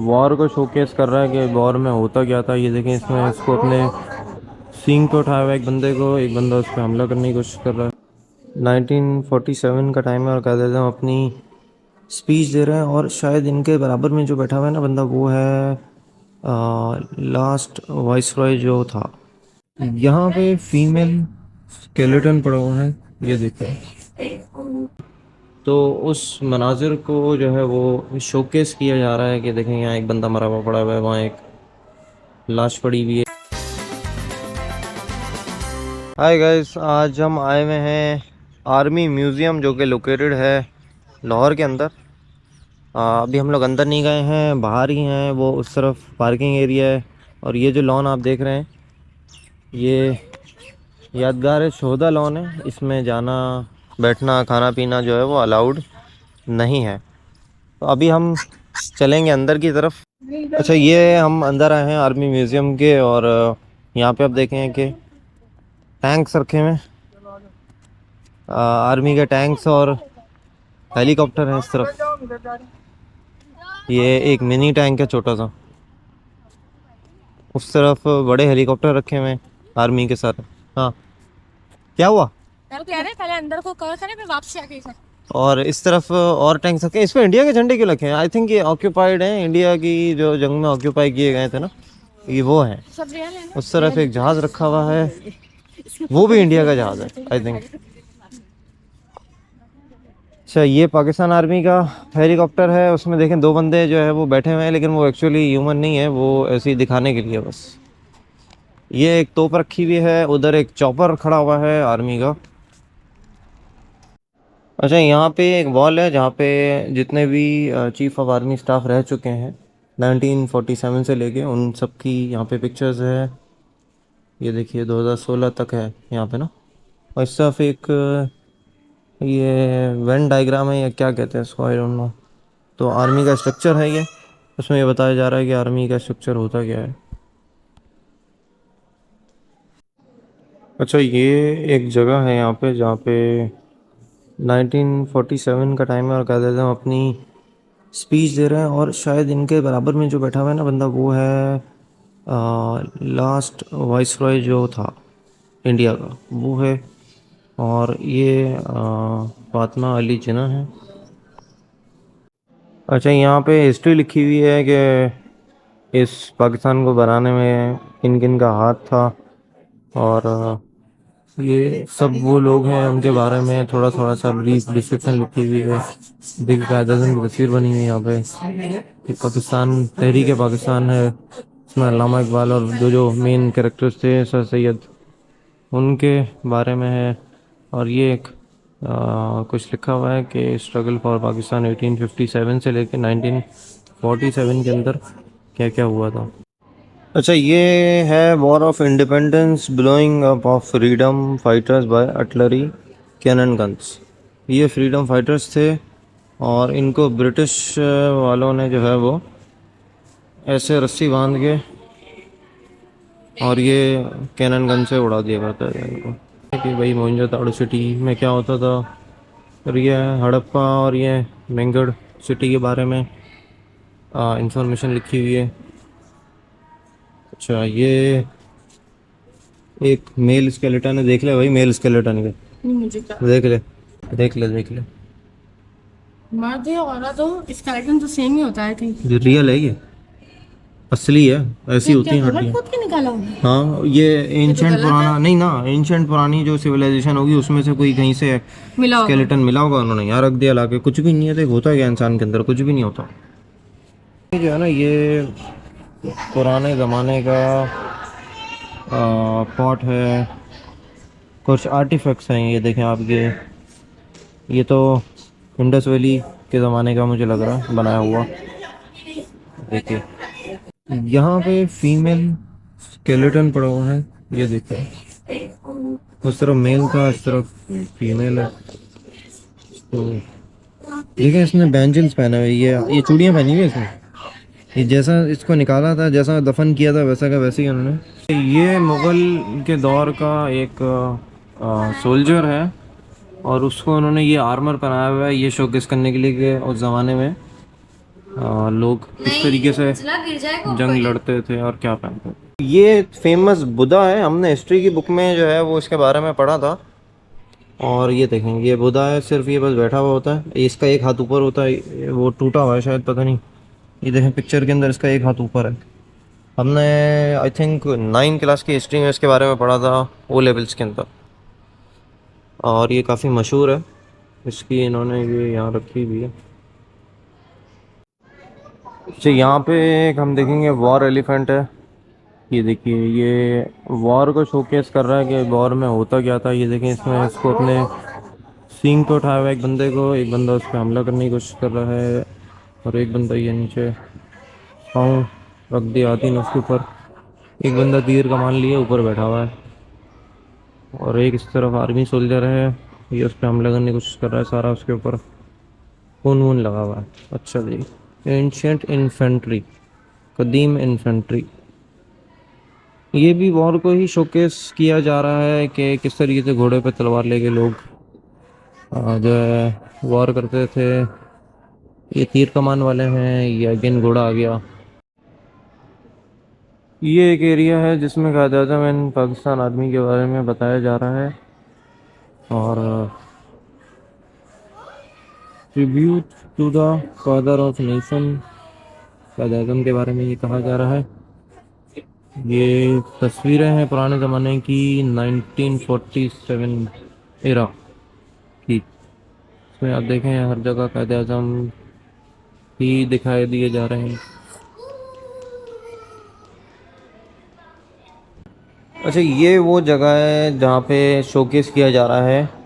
War को showcase कर रहा है कि वॉर में होता क्या था। ये देखें, इसमें इसको अपने सींग पे उठाया हुआ है एक बंदे को, एक बंदा उस पर हमला करने की कोशिश कर रहा है। 1947 का टाइम है और क्या कहते हैं, हम अपनी स्पीच दे रहे हैं। और शायद इनके बराबर में जो बैठा हुआ है ना बंदा, वो है लास्ट वाइसरॉय जो था। यहाँ पे फीमेल स्केलेटन पड़ा हुआ है, ये देखिए। तो उस मनाजिर को जो है वो शोकेस किया जा रहा है कि देखें, यहाँ एक बंदा मरा हुआ पड़ा हुआ है, वहाँ एक लाश पड़ी हुई है। हाय गाइस, आज हम आए हुए हैं आर्मी म्यूज़ियम जो कि लोकेटेड है लाहौर के अंदर। अभी हम लोग अंदर नहीं गए हैं, बाहर ही हैं। वो उस तरफ पार्किंग एरिया है। और ये जो लॉन आप देख रहे हैं, ये यादगार शोहदा लॉन है। इसमें जाना, बैठना, खाना पीना जो है वो अलाउड नहीं है। तो अभी हम चलेंगे अंदर की तरफ। अच्छा, ये हम अंदर आए हैं आर्मी म्यूज़ियम के। और यहाँ पे आप देखें कि टैंक्स रखे हुए हैं, आर्मी के टैंक्स और हेलीकॉप्टर है इस तरफ। ये एक मिनी टैंक है छोटा सा। उस तरफ बड़े हेलीकॉप्टर रखे हुए हैं आर्मी के साथ। हाँ, क्या हुआ? वो कह रहे हैं पहले अंदर को कवर करें फिर वापसी आके सर। और इस तरफ और टैंक्स रखे हैं। इसमें इंडिया के झंडे क्यों रखे हैं? आई थिंक ये ऑक्यूपाइड हैं, इंडिया की जो जंग में ऑक्यूपाई किए गए थे ना, ये वो हैं। सब रियल है ना? उस तरफ एक जहाज रखा हुआ है, वो भी इंडिया का जहाज है आई थिंक। अच्छा, ये पाकिस्तान आर्मी का हेलीकॉप्टर है। उसमें देखें दो बंदे जो है वो बैठे हुए हैं, लेकिन वो एक्चुअली ह्यूमन नहीं है, वो ऐसे ही दिखाने के लिए बस। ये एक तोप रखी हुई है, उधर एक चॉपर खड़ा हुआ है आर्मी का। अच्छा, यहाँ पे एक वॉल है जहाँ पे जितने भी चीफ ऑफ आर्मी स्टाफ रह चुके हैं 1947 से लेके, उन सब की यहाँ पे पिक्चर्स है। ये देखिए 2016 तक है यहाँ पे ना। और इस तरफ एक ये वेन डायग्राम है या क्या कहते हैं इसको, आई डोंट नो। तो आर्मी का स्ट्रक्चर है ये। उसमें ये बताया जा रहा है कि आर्मी का स्ट्रक्चर होता क्या है। अच्छा, ये एक जगह है यहाँ पे जहाँ पे 1947 का टाइम है और क्या कहते हैं, हम अपनी स्पीच दे रहे हैं। और शायद इनके बराबर में जो बैठा हुआ है ना बंदा, वो है लास्ट वाइसरॉय जो था इंडिया का, वो है। और ये फातिमा अली जिन्ना है। अच्छा, यहाँ पे हिस्ट्री लिखी हुई है कि इस पाकिस्तान को बनाने में किन किन का हाथ था। और ये सब वो लोग हैं, उनके बारे में थोड़ा थोड़ा सा ब्रीफ डिस्क्रिप्शन लिखी हुई है। बिग कायदे की तस्वीर बनी हुई है यहाँ पे। ये पाकिस्तान, तहरीक पाकिस्तान है। इसमें अल्लामा इकबाल और जो जो मेन कैरेक्टर्स थे, सर सैयद, उनके बारे में है। और ये एक कुछ लिखा हुआ है कि स्ट्रगल फॉर पाकिस्तान 1857 से लेकर 1947 के अंदर क्या क्या हुआ था। अच्छा, ये है war of independence, blowing up of freedom fighters by artillery cannon guns. ये फ्रीडम फाइटर्स थे और इनको ब्रिटिश वालों ने जो है वो ऐसे रस्सी बांध के और ये कैनन गन से उड़ा दिया करता है इनको। कि भाई मोहनजोदड़ो सिटी में क्या होता था। और ये हड़प्पा और ये मेंगड़ सिटी के बारे में इंफॉर्मेशन लिखी हुई है। अच्छा, ये एक मेल स्केलेटन है, देख ले भाई, मेल स्केलेटन के नहीं मुझे क्या देख ले, देख ले, देख ले। मर्द है औरत हो, स्केलेटन तो सेम ही होता है। आई थिंक ये रियल है, ये असली है, ऐसी ये होती क्या हैं गलत हड्डियाँ। खुद के निकाला होगा? हाँ, ये ये तो एंशंट गलत है। पुराना नहीं ना, एंशंट पुरानी जो सिविलाइजेशन होगी उसमें से कोई कहीं से मिला होगा। स्केलेटन मिला होगा, उन्होंने यहाँ रख दिया लाके। कुछ भी नहीं है, देख होता है क्या इंसान के अंदर, कुछ भी नहीं होता। ये जो है ना, ये पुराने ज़माने का पॉट है। कुछ आर्टिफैक्ट्स हैं, ये देखें आप। ये तो इंडस वैली के ज़माने का मुझे लग रहा है बनाया हुआ। देखिए, यहाँ पे फीमेल स्केलेटन पड़ा हुआ है, ये देखिए। उस तरफ मेल था, इस तरफ फीमेल है। तो देखिए, इसने बैंजल्स पहना हुआ है, ये चूड़ियाँ पहनी हुई है इसने। ये जैसा इसको निकाला था, जैसा दफन किया था, वैसा का वैसे ही उन्होंने। ये मुग़ल के दौर का एक सोल्जर है और उसको उन्होंने ये आर्मर पहनाया हुआ है, ये शोकेस करने के लिए कि उस ज़माने में लोग किस तरीके से जंग लड़ते थे और क्या पहनते थे। ये फेमस बुद्धा है, हमने हिस्ट्री की बुक में जो है वो इसके बारे में पढ़ा था। और ये देखें, ये बुद्धा है, सिर्फ ये बस बैठा हुआ होता है, इसका एक हाथ ऊपर होता है, वो टूटा हुआ है शायद, पता नहीं। ये देखें पिक्चर के अंदर इसका एक हाथ ऊपर है। हमने आई थिंक 9 क्लास की हिस्ट्री में इसके बारे में पढ़ा था, ओ लेवल्स के अंदर। और ये काफ़ी मशहूर है, इसकी इन्होंने ये यहाँ रखी हुई है। अच्छा, यहाँ पे एक हम देखेंगे वॉर एलिफेंट है। ये देखिए, ये वॉर को शोकेस कर रहा है कि वॉर में होता क्या था। ये देखें, इसमें इसको अपने सींग पे उठाया हुआ है एक बंदे को, एक बंदा उस पर हमला करने की कोशिश कर रहा है, और एक बंदा ये नीचे पाँव रख दिया आती न उसके ऊपर। एक बंदा तीर कमान लिए ऊपर बैठा हुआ है, और एक इस तरफ आर्मी सोल्जर है, ये उस पर हमला करने की कोशिश कर रहा है, सारा उसके ऊपर खून वून लगा हुआ है। अच्छा जी, एंशियंट इन्फेंट्री, कदीम इन्फेंट्री। ये भी वॉर को ही शोकेस किया जा रहा है कि किस तरीके से घोड़े पे तलवार लेके लोग जो है वॉर करते थे। ये तीर कमान वाले हैं, ये अगेन घोड़ा आ गया। ये एक एरिया है जिसमें कायद आज़म एंड पाकिस्तान आर्मी के बारे में बताया जा रहा है, और tribute to the father of nation, Quaid Azam के बारे में ये कहा जा रहा है। ये तस्वीरें हैं पुराने ज़माने की, 1947 एरा की। इसमें आप देखें हर जगह कायद आज़म ही दिखाई दिए जा रहे हैं। अच्छा, ये वो जगह है जहाँ पे शोकेस किया जा रहा है।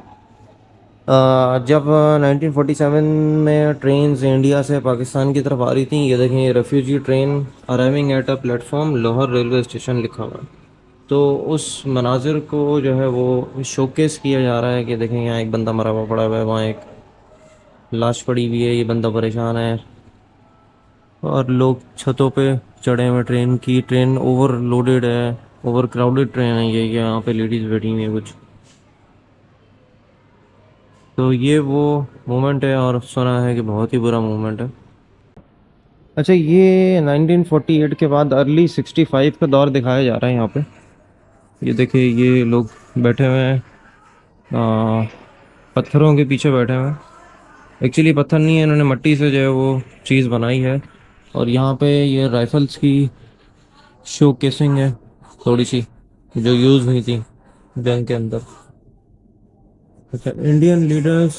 जब 1947 में ट्रेन्स इंडिया से पाकिस्तान की तरफ आ रही थी, ये देखें, ये refugee train arriving at a platform Lahore railway station लिखा हुआ है। तो उस मनाजिर को जो है वो शोकेस किया जा रहा है कि देखें, यहाँ एक बंदा मरा हुआ पड़ा हुआ है, वहाँ एक लाश पड़ी हुई है, ये बंदा परेशान है, और लोग छतों पे चढ़े हुए ट्रेन की। ट्रेन ओवरलोडेड है, ओवर क्राउडेड ट्रेन है ये, यहाँ पे लेडीज़ बैठी हुई है कुछ। तो ये वो मोमेंट है, और सुना है कि बहुत ही बुरा मोमेंट है। अच्छा, ये 1948 के बाद अर्ली 65 का दौर दिखाया जा रहा है यहाँ पे। ये देखिए, ये लोग बैठे हुए हैं, आ, पत्थरों के पीछे बैठे हुए हैं। एक्चुअली पत्थर नहीं है, इन्होंने मिट्टी से जो है वो चीज़ बनाई है। और यहाँ पे ये राइफल्स की शो केसिंग है थोड़ी सी, जो यूज़ हुई थी जंग के अंदर। अच्छा, इंडियन लीडर्स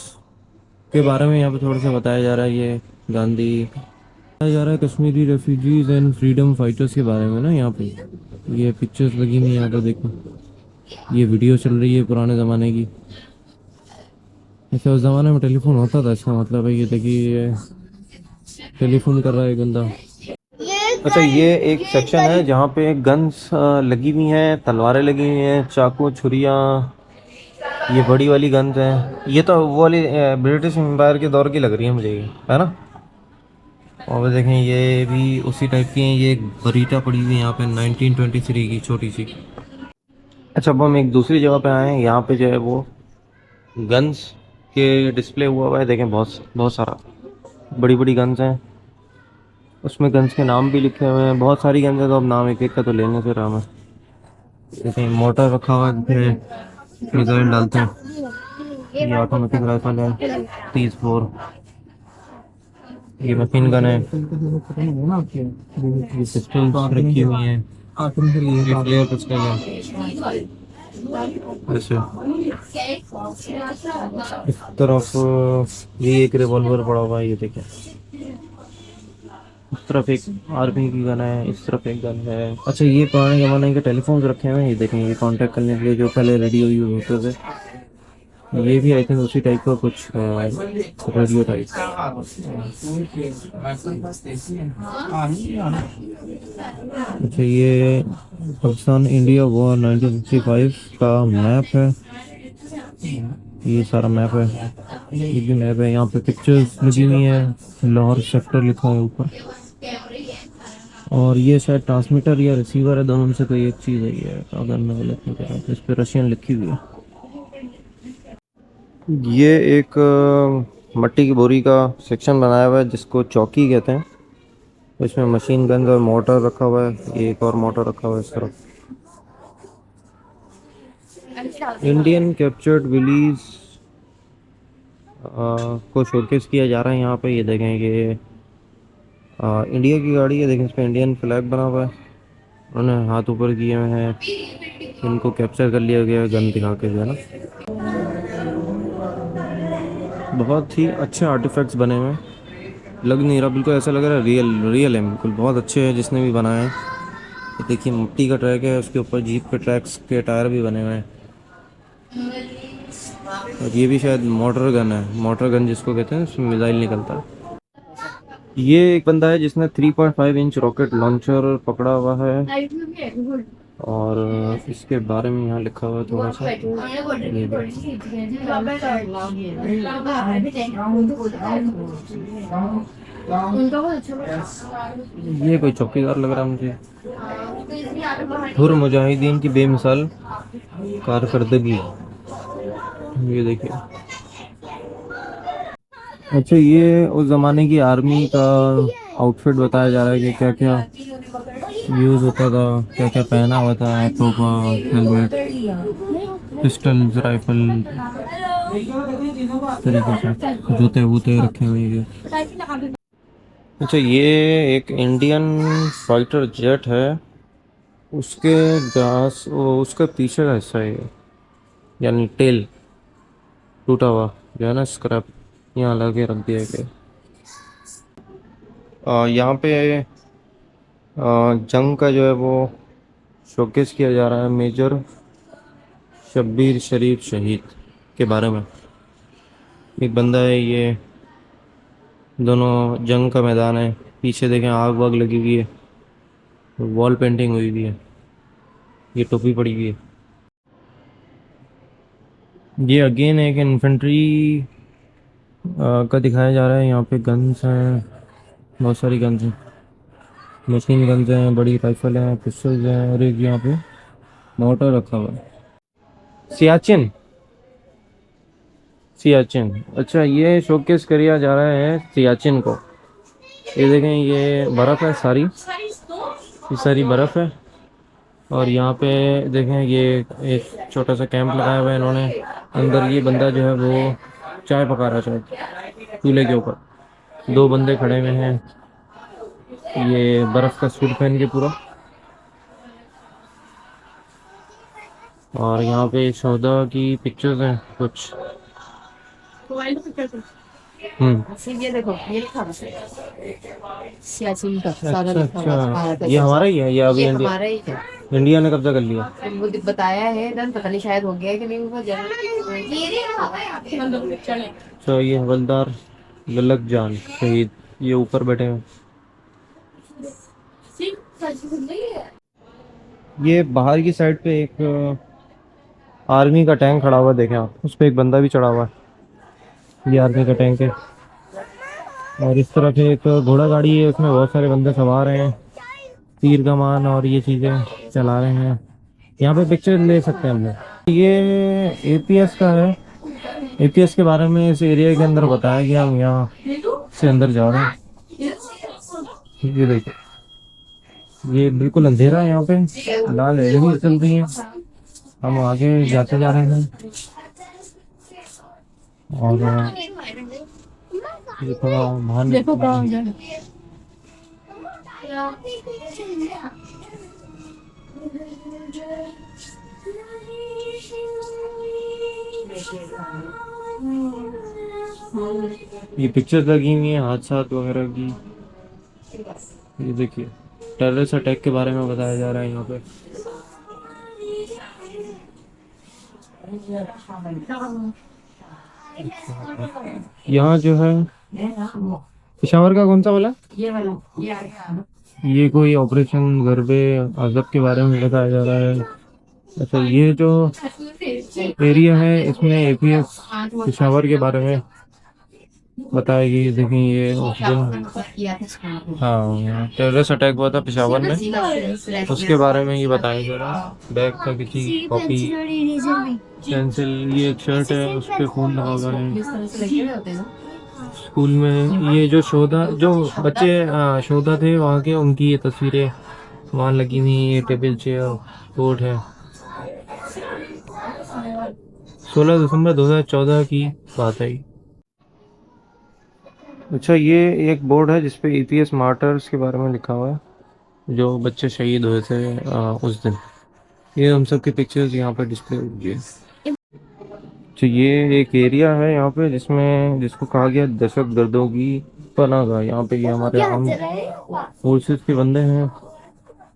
के बारे में यहाँ पे थोड़ा सा बताया जा रहा है। ये गांधी बताया जा रहा है, Kashmiri refugees and freedom fighters के बारे में ना। यहाँ पे ये पिक्चर्स लगी हुई हैं, यहाँ पे देखो, ये वीडियो चल रही है पुराने ज़माने की। अच्छा, उस ज़माने में टेलीफोन होता था, इसका मतलब है। ये देखिए, ये टेलीफोन कर रहा है बंदा। अच्छा, ये एक सेक्शन है जहाँ पे गन्स लगी हुई हैं, तलवारें लगी हुई हैं, चाकू छुरियाँ, ये बड़ी वाली गन्स हैं। ये तो वो वाली ब्रिटिश एम्पायर के दौर की लग रही है मुझे, ये है ना। और देखें, ये भी उसी टाइप की हैं। ये एक बरीटा पड़ी हुई है यहाँ पे 1923 की, छोटी सी। अच्छा, अब हम एक दूसरी जगह पे आए हैं, यहाँ पे जो है वो गन्स के डिस्प्ले हुआ है। देखें, बहुत बहुत सारा बड़ी बड़ी गन्स हैं, उसमें गन्स के नाम भी लिखे हुए हैं। बहुत सारी गन्स हैं, तो अब नाम एक एक का तो लेने से रहा मैं। देखें, मोटर रखा हुआ है जिसमें मिसाइल डालते हैं। ये ऑटोमेटिक राइफल है 30 बोर। ये मशीन गन है, ये पिस्टल्स रखी हुई हैं, ये फ्लेयर पिस्टल है। ऐसे इस तरफ ये एक रिवॉल्वर पड़ा हुआ है, ये देखें। इस तरफ एक आर्मी की गन है, इस तरफ एक गन है। अच्छा, ये पुराने ज़माने के टेलीफोन्स रखे हुए हैं, ये देखें, ये कांटेक्ट करने के लिए जो पहले रेडियो यूज होते थे। ये भी आई थिंक उसी टाइप का कुछ रेडियो टाइप। अच्छा, ये पाकिस्तान इंडिया वॉर 1965 का मैप है, ये सारा मैप है। ये भी मैप है, यहाँ पे पिक्चर्स लगी हुई हैं, लाहौर सेक्टर लिखा है ऊपर। और ये शायद ट्रांसमीटर या रिसीवर है, दोनों में से कोई एक चीज़ है ये, अगर मैं गलत नहीं कर रहा हूँ। इस पर रशियन लिखी हुई है। ये एक मट्टी की बोरी का सेक्शन बनाया हुआ है जिसको चौकी कहते हैं। इसमें मशीन गन और मोटर रखा हुआ है, एक और मोटर रखा हुआ है इस तरफ। इंडियन कैप्चर्ड विलीज को शोकेस किया जा रहा है यहाँ पे। ये देखें ये इंडिया की गाड़ी है, देखें इस पे इंडियन फ्लैग बना हुआ है। उन्होंने हाथ ऊपर किए हुए हैं, इनको कैप्चर कर लिया गया है गन दिखा के जो है ना। बहुत ही अच्छे आर्टिफैक्ट्स बने हुए हैं, लग नहीं रहा, बिल्कुल ऐसा लग रहा है रियल रियल है बिल्कुल। बहुत अच्छे हैं जिसने भी बनाए हैं। ये देखिए मिट्टी का ट्रैक है, उसके ऊपर जीप के ट्रैक्स के टायर भी बने हुए हैं। और ये भी शायद मोटर गन है, मोटर गन जिसको कहते हैं, उसमें मिसाइल निकलता है। ये एक बंदा है जिसने 3.5 इंच रॉकेट लॉन्चर पकड़ा हुआ है, और इसके बारे में यहाँ लिखा हुआ है थोड़ा सा। ये ये कोई चौकीदार लग रहा है मुझे। हुर मुजाहिदीन की बेमिसाल कारकर्दगी, ये देखिए। अच्छा, ये उस ज़माने की आर्मी का आउटफिट बताया जा रहा है कि क्या क्या यूज़ होता था, क्या क्या पहना हुआ था। तोपा, हेलमेट, पिस्टल्स, राइफल, तरीके से जूते वूते रखे हुए हैं। अच्छा, ये एक इंडियन फाइटर जेट है, उसके उसके पीछे का हिस्सा है ये, यानी टेल टूटा हुआ जो है ना, स्क्रैप यहाँ लगे रख दिया गया। यहाँ पे जंग का जो है वो शोकेस किया जा रहा है, मेजर शब्बीर शरीफ शहीद के बारे में। एक बंदा है, ये दोनों जंग का मैदान है, पीछे देखें आग वाग लगी हुई है, वॉल पेंटिंग हुई हुई है, ये टोपी पड़ी हुई है। ये अगेन एक इन्फेंट्री का दिखाया जा रहा है। यहाँ पे गन्स हैं, बहुत सारी गन्स हैं, मशीन गन्स हैं, बड़ी राइफल हैं, पिस्टल्स हैं, और एक यहाँ पे मोटर रखा हुआ है। सियाचिन, सियाचिन। अच्छा, ये शोकेस किया जा रहा है सियाचिन को। ये देखें, ये बर्फ़ है सारी, ये सारी बर्फ़ है। और यहाँ पे देखें, ये एक छोटा सा कैंप लगाया हुआ है इन्होंने। अंदर ये बंदा जो है वो चाय पका रहा है, चाय चूल्हे के ऊपर। दो बंदे खड़े हुए हैं, ये बर्फ़ का सूट पहन के पूरा। और यहाँ पे शोधा की पिक्चर्स हैं कुछ। ये देखो, ये लिखा हुआ है सियाचिन का सारा अच्छा लिखा हुआ है, भारत अच्छा, का ये हमारा ही है, ये अभी ये इंडिया हमारा ही है। इंडिया ने कब्जा कर लिया। वो बताया है इधर, पता नहीं शायद हो गया कि नहीं हुआ तो ये हवलदार ललक जान शहीद, ये ऊपर बैठे हैं। ये बाहर की साइड पे एक आर्मी का टैंक खड़ा हुआ है, देखें आप, उस पे एक बंदा भी चढ़ा हुआ है। ये आर्मी का टैंक है। और इस तरफ एक घोड़ा गाड़ी है, उसमें बहुत सारे बंदे सवार हैं, तीर कमान और ये चीज़ें चला रहे हैं। यहाँ पे पिक्चर ले सकते हैं हम लोग। ये एपीएस का है, एपीएस के बारे में इस एरिया के अंदर बताया गया। हम यहाँ से अंदर जा रहे हैं। ये देखिए, ये बिल्कुल अंधेरा है, यहाँ पे लाल एलईडी चल रही है। हम आगे जाते जा रहे हैं। और ये थोड़ा बाहर देखो कहाँ जा रहा है। ये पिक्चर लगी हुई है हादसा वगैरह की। ये देखिए, टेररिस्ट अटैक के बारे में बताया जा रहा है यहाँ पे। यहाँ जो है पेशावर का कौन सा वाला, ये वाला ये कोई ऑपरेशन गरबे अजब के बारे में बताया जा रहा है। अच्छा, ये जो एरिया है इसमें एपीएस पेशावर के बारे में बताया गया। देखिए ये उस दिन, हाँ, टेररिस्ट अटैक हुआ था पेशावर में, उसके बारे में ये बताया जा रहा है। बैग का किसी कॉपी, पेंसिल, ये एक शर्ट है उस पर खून लगा हुआ है। स्कूल में ये जो शोधा जो बच्चे शोधा थे वहाँ के, उनकी ये तस्वीरें वहाँ लगी हुई हैं। ये टेबल चेयर बोर्ड है। 16 दिसंबर 2014 की बात है ये। अच्छा, ये एक बोर्ड है जिसपे ईपीएस मार्टर्स के बारे में लिखा हुआ है, जो बच्चे शहीद हुए थे उस दिन। ये हम सब की पिक्चर्स यहाँ पे डिस्प्ले हुई है। तो ये एक एरिया है यहाँ पे जिसको कहा गया दहशत गर्दों की पनाहगाह। यहाँ पे ये हमारे आर्म फोर्सेस के बंदे हैं,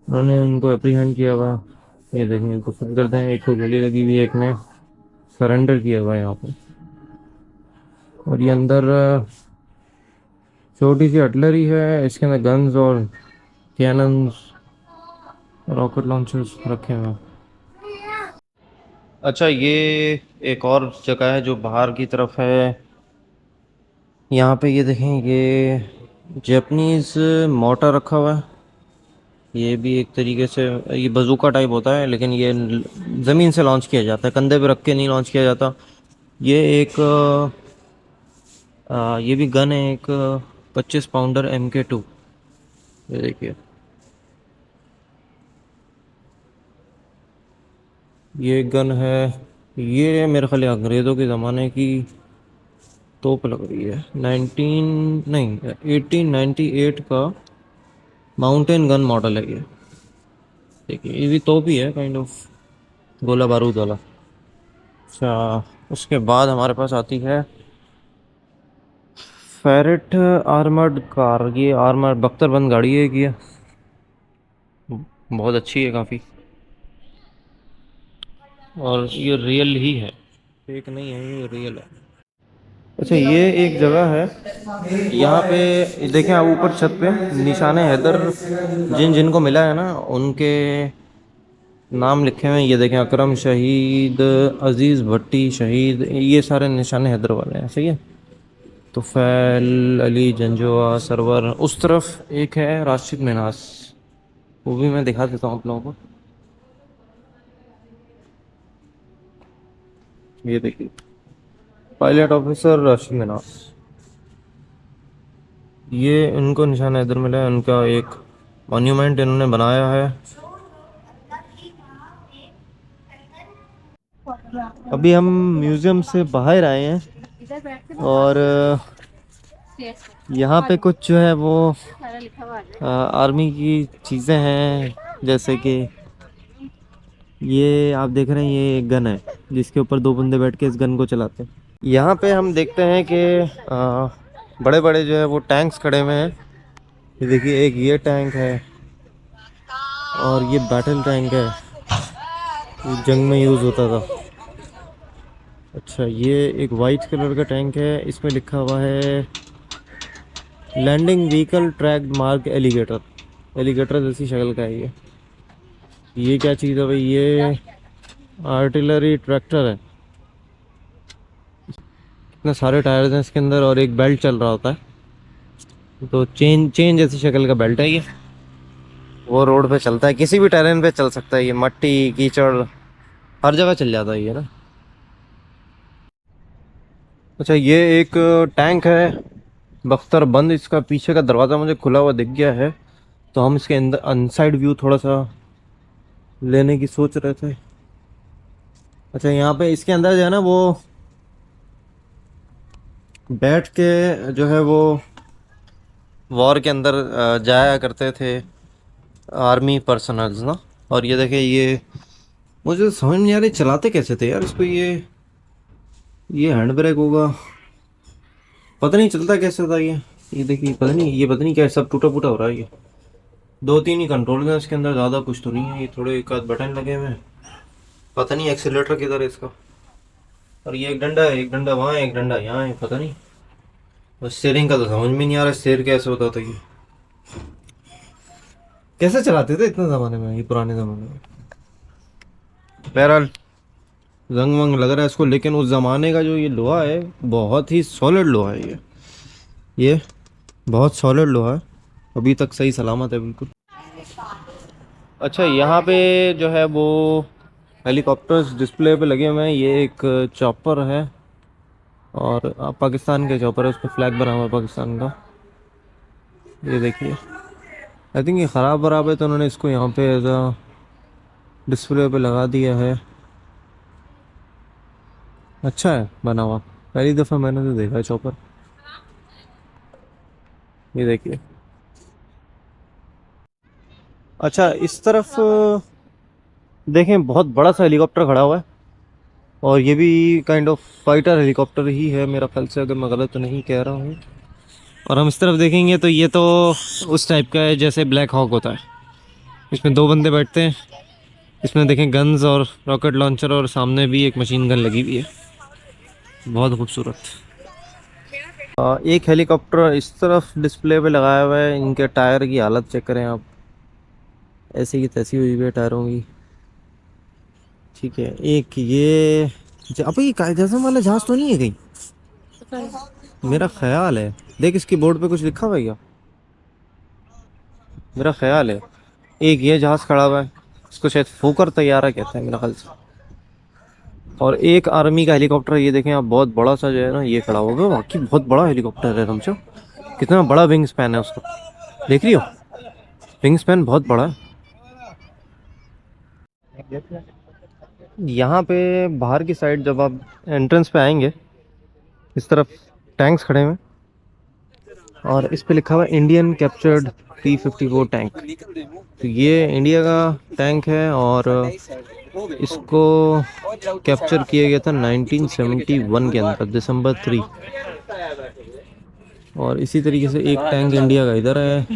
उन्होंने उनको अप्रीहेंड किया हुआ। ये देखिए, इनको गर्द हैं, एक को गोली लगी हुई है, एक ने सरेंडर किया हुआ है यहाँ पे। और ये अंदर छोटी सी अटलरी है, इसके अंदर गन्स और कैनन्स, रॉकेट लॉन्चर्स रखे हुए हैं। अच्छा, ये एक और जगह है जो बाहर की तरफ है। यहाँ पे ये देखें, ये जापानीज मोटर रखा हुआ है। ये भी एक तरीके से ये बजूका टाइप होता है, लेकिन ये ज़मीन से लॉन्च किया जाता है, कंधे पे रख के नहीं लॉन्च किया जाता। ये एक ये भी गन है, एक 25 पाउंडर MK2। ये देखिए, ये गन है। ये मेरे ख्याल अंग्रेज़ों के ज़माने की तोप लग रही है। 1898 का माउंटेन गन मॉडल है ये। देखिए, ये भी तोप ही है, काइंड ऑफ गोला बारूद वाला। अच्छा, उसके बाद हमारे पास आती है फेरेट आर्मर्ड कार। ये आर्मर्ड बख्तरबंद गाड़ी है कि ये बहुत अच्छी है काफ़ी, और ये रियल ही है, फेक नहीं है, ये रियल है। अच्छा, ये एक जगह है यहाँ पे, देखें आप ऊपर छत पे निशाने हैदर जिन जिनको मिला है ना, उनके नाम लिखे हुए हैं। ये देखें, अकरम शहीद, अजीज़ भट्टी शहीद, ये सारे निशाने हैदर वाले हैं। सही है। तुफैल, अली जंजुआ, सरवर। उस तरफ एक है राशिद मिनास, वो भी मैं दिखा देता हूँ आप लोगों को। ये देखिए, पायलट ऑफिसर राशिद मिनास। ये इनको निशान हैदर मिला है, उनका एक मॉन्यूमेंट इन्होंने बनाया है। अभी हम म्यूज़ियम से बाहर आए हैं, और यहाँ पे कुछ जो है वो आर्मी की चीज़ें हैं, जैसे कि ये आप देख रहे हैं, ये एक गन है जिसके ऊपर दो बंदे बैठ के इस गन को चलाते हैं। यहाँ पे हम देखते हैं कि बड़े बड़े जो है वो टैंक्स खड़े हुए हैं। ये देखिए, एक ये टैंक है, और ये बैटल टैंक है, ये जंग में यूज़ होता था। अच्छा, ये एक वाइट कलर का टैंक है, इसमें लिखा हुआ है landing vehicle track mark alligator. Alligator जैसी शक्ल का है ये क्या चीज़ है भाई? ये आर्टिलरी ट्रैक्टर है। इतने सारे टायर्स हैं इसके अंदर, और एक बेल्ट चल रहा होता है, तो चेन चेन जैसी शक्ल का बेल्ट है ये। वो रोड पे चलता है, किसी भी टेरेन पे चल सकता है ये, मट्टी कीचड़ हर जगह चल जाता है ये ना। अच्छा, ये एक टैंक है बख्तर बंद, इसका पीछे का दरवाज़ा मुझे खुला हुआ दिख गया है, तो हम इसके अंदर अनसाइड व्यू थोड़ा सा लेने की सोच रहे थे। अच्छा, यहाँ पे इसके अंदर जो है ना, वो बैठ के जो है वो वॉर के अंदर जाया करते थे आर्मी पर्सनल्स ना। और ये देखिए, ये मुझे समझ नहीं आ रही चलाते कैसे थे यार इसको। ये हैंड ब्रेक होगा, पता नहीं चलता कैसे था ये देखिए, पता नहीं क्या, सब टूटा फूटा हो रहा है ये। दो तीन ही कंट्रोल हैं इसके अंदर, ज़्यादा कुछ तो नहीं है। ये थोड़े एक आध बटन लगे हुए हैं, पता नहीं एक्सीलेटर किधर है इसका। और ये एक डंडा है, एक डंडा वहाँ है, एक डंडा यहाँ है, पता नहीं। बस स्टीयरिंग का तो समझ में नहीं आ रहा, स्टीयर कैसे होता था ये, कैसे चलाते थे इतने ज़माने में, ये पुराने ज़माने में। बहरहाल रंग वंग लग रहा है इसको, लेकिन उस ज़माने का जो ये लोहा है, बहुत ही सॉलिड लोहा है ये बहुत सॉलिड लोहा है, अभी तक सही सलामत है बिल्कुल। अच्छा, यहाँ पे जो है वो हेलीकॉप्टर्स डिस्प्ले पे लगे हुए हैं। ये एक चॉपर है, और पाकिस्तान के चॉपर है, उस पर फ्लैग बना हुआ है पाकिस्तान का। ये देखिए, आई थिंक ये ख़राब वराब है तो उन्होंने इसको यहाँ पे एज अ डिस्प्ले पे लगा दिया है। अच्छा है बना हुआ, पहली दफ़ा मैंने तो देखा है चॉपर। ये देखिए। अच्छा, इस तरफ देखें, बहुत बड़ा सा हेलीकॉप्टर खड़ा हुआ है और ये भी काइंड ऑफ फाइटर हेलीकॉप्टर ही है मेरा ख्याल से, अगर मैं गलत तो नहीं कह रहा हूँ। और हम इस तरफ देखेंगे तो ये तो उस टाइप का है जैसे ब्लैक हॉक होता है, इसमें 2 बंदे बैठते हैं। इसमें देखें गन्स और रॉकेट लॉन्चर, और सामने भी एक मशीन गन लगी हुई है, बहुत खूबसूरत। एक हेलीकॉप्टर इस तरफ डिस्प्ले पे लगाया हुआ है, इनके टायर की हालत चेक करें आप, ऐसी की तैसी हुई हुई है टायरों की। ठीक है, एक ये अब ये कायदे आज़म वाला जहाज तो नहीं है कहीं? मेरा ख्याल है, देख इसकी बोर्ड पे कुछ लिखा हुआ है क्या? मेरा ख्याल है एक ये जहाज खड़ा हुआ है, इसको शायद फोकर तैयारा कहते हैं मेरा ख्याल से। और एक आर्मी का हेलीकॉप्टर, ये देखें आप, बहुत बड़ा सा जो है ना ये खड़ा हुआ है, वाकई बहुत बड़ा हेलीकॉप्टर है समझो। कितना बड़ा विंग स्पैन है उसका, देख रही हो? विंग स्पैन बहुत बड़ा है। यहाँ पे बाहर की साइड जब आप एंट्रेंस पे आएंगे, इस तरफ टैंक्स खड़े हुए हैं और इस पे लिखा हुआ है इंडियन कैप्चर्ड T-54 टैंक। तो ये इंडिया का टैंक है और इसको कैप्चर किया गया था 1971 के अंदर, दिसंबर 3। और इसी तरीके से एक टैंक इंडिया का इधर है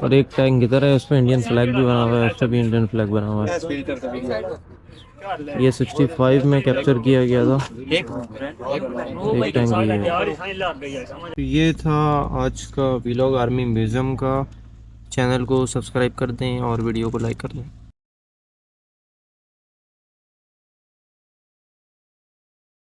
और एक टैंक इधर है, उसमें इंडियन फ्लैग भी बना हुआ है, अच्छा भी इंडियन फ्लैग बना हुआ है। ये 65 में कैप्चर किया गया था, एक टैंक भी है। तो ये था आज का व्लॉग आर्मी म्यूज़ियम का। चैनल को सब्सक्राइब कर दें और वीडियो को लाइक कर दें।